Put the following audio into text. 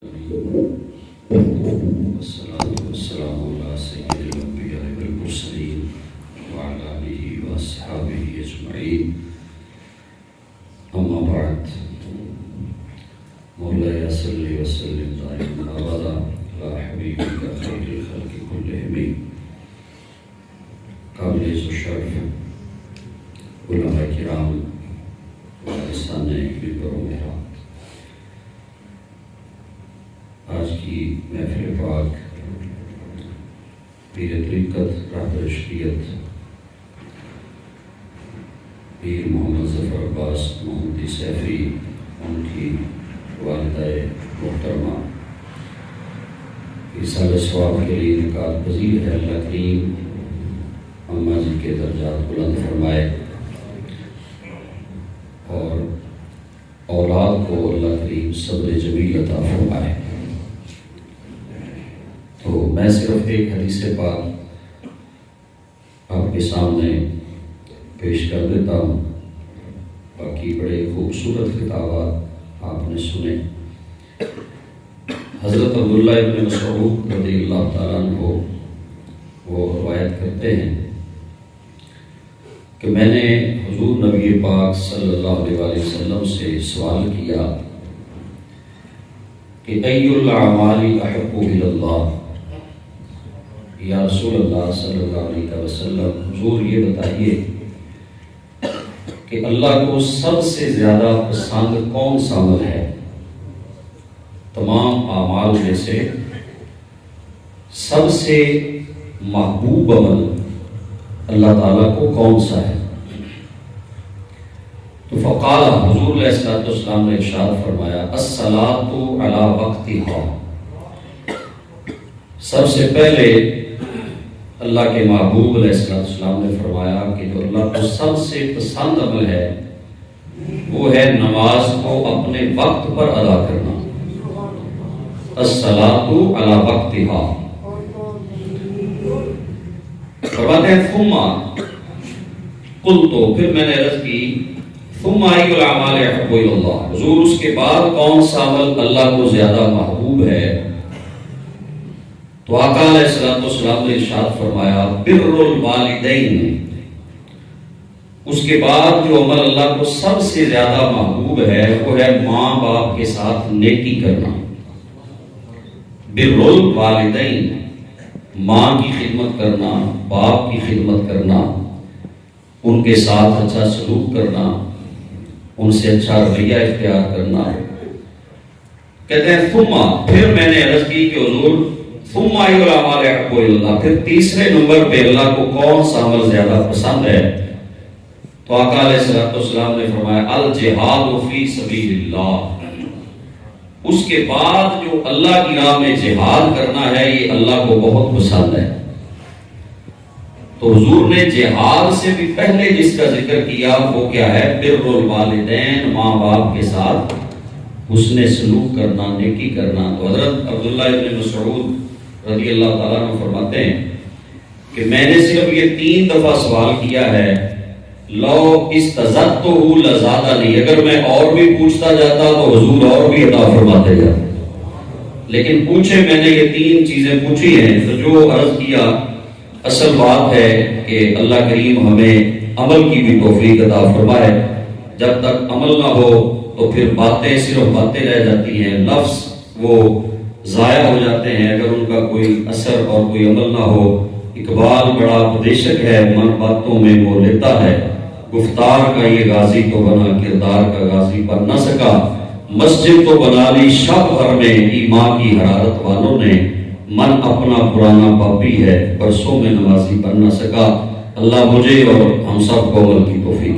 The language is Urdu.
والصلاة والسلام على سيد الأنبياء والمرسلين وعلى آله وأصحابه أجمعين أما بعد مولاي صل وسلم دائما أبدا على حبيبك خير الخلق كلهم قابل الشرف علماء کرام وارثان منبر و محراب، آج کی محفل پاک پیر طریقت رہبر شریعت پیر محمد ظفر عباس محمدی سیفی، ان کی والدہ محترمہ ایصال ثواب کے لیے نکات پذیر ہے۔ اللہ کریم اماں جی کے درجات بلند فرمائے اور اولاد کو اللہ کریم صبر جمیل عطا فرمائے۔ تو میں صرف ایک حدیث پاک آپ کے سامنے پیش کر دیتا ہوں، باقی بڑے خوبصورت خطابات آپ نے سنے۔ حضرت عبداللہ ابن مسعود رضی اللہ تعالیٰ عنہ وہ روایت کرتے ہیں کہ میں نے حضور نبی پاک صلی اللہ علیہ وسلم سے سوال کیا کہ ای الاعمال احب الی اللہ، یا رسول اللہ صلی اللہ علیہ وسلم حضور یہ بتائیے کہ اللہ کو سب سے زیادہ پسند کون سا عمل ہے؟ تمام اعمال میں سے سب سے محبوب عمل اللہ تعالیٰ کو کون سا ہے؟ تو فقال حضور علیہ السلام نے ارشاد فرمایا الصلاۃ علی وقتہا، سب سے پہلے اللہ کے محبوب علیہ السلام نے فرمایا کہ جو اللہ کو سب سے پسند عمل ہے وہ ہے نماز کو اپنے وقت پر ادا کرنا۔ الصلاۃ علی وقتہا، فرماتے ہیں ثم قلت، پھر میں نے عرض کی ثم ای الاعمال احب الی اللہ، حضور اس کے بعد کون سا عمل اللہ کو زیادہ محبوب ہے؟ تو آقا علیہ السلام نے ارشاد فرمایا بر الوالدین، اس کے بعد جو عمل اللہ کو سب سے زیادہ محبوب ہے وہ ہے ماں باپ کے ساتھ نیکی کرنا۔ بر الوالدین، ماں کی خدمت کرنا، باپ کی خدمت کرنا، ان کے ساتھ اچھا سلوک کرنا، ان سے اچھا رویہ اختیار کرنا۔ کہتے ہیں ثم، پھر میں نے عرض کی کہ حضور ثم ای الاعمال احب الی اللہ، پھر تیسرے نمبر پہ اللہ کو کون سا عمل زیادہ پسند ہے؟ تو آقا علیہ السلام نے فرمایا الجہاد فی سبیل اللہ، اس کے بعد جو اللہ کی راہ میں جہاد کرنا ہے یہ اللہ کو بہت پسند ہے۔ تو حضور نے جہاد سے بھی پہلے جس کا ذکر کیا وہ کیا ہے؟ بر الوالدین، ماں باپ کے ساتھ حسن سلوک کرنا، نیکی کرنا۔ تو حضرت عبداللہ ابن مسعود رضی اللہ تعالیٰ عنہ فرماتے ہیں کہ میں نے صرف یہ 3 دفعہ سوال کیا ہے، لو استزدتہ لزادنی، اگر میں اور بھی پوچھتا جاتا تو حضور اور بھی عطا فرماتے جاتے، لیکن پوچھے میں نے یہ 3 چیزیں پوچھی ہیں۔ تو جو عرض کیا اصل بات ہے کہ اللہ کریم ہمیں عمل کی بھی توفیق عطا فرمائے۔ جب تک عمل نہ ہو تو پھر باتیں صرف باتیں رہ جاتی ہیں، لفظ وہ ضائع ہو جاتے ہیں اگر ان کا کوئی اثر اور کوئی عمل نہ ہو۔ اقبال بڑا اپدیشک ہے، من باتوں میں وہ لیتا ہے، گفتار کا یہ غازی تو بنا کردار کا غازی بن نہ سکا، مسجد تو بنا لی شب بھر میں ایمان کی حرارت والوں نے، من اپنا پرانا پاپی ہے برسوں میں نمازی بن نہ سکا۔ اللہ مجھے اور ہم سب کو عمل کی توفیق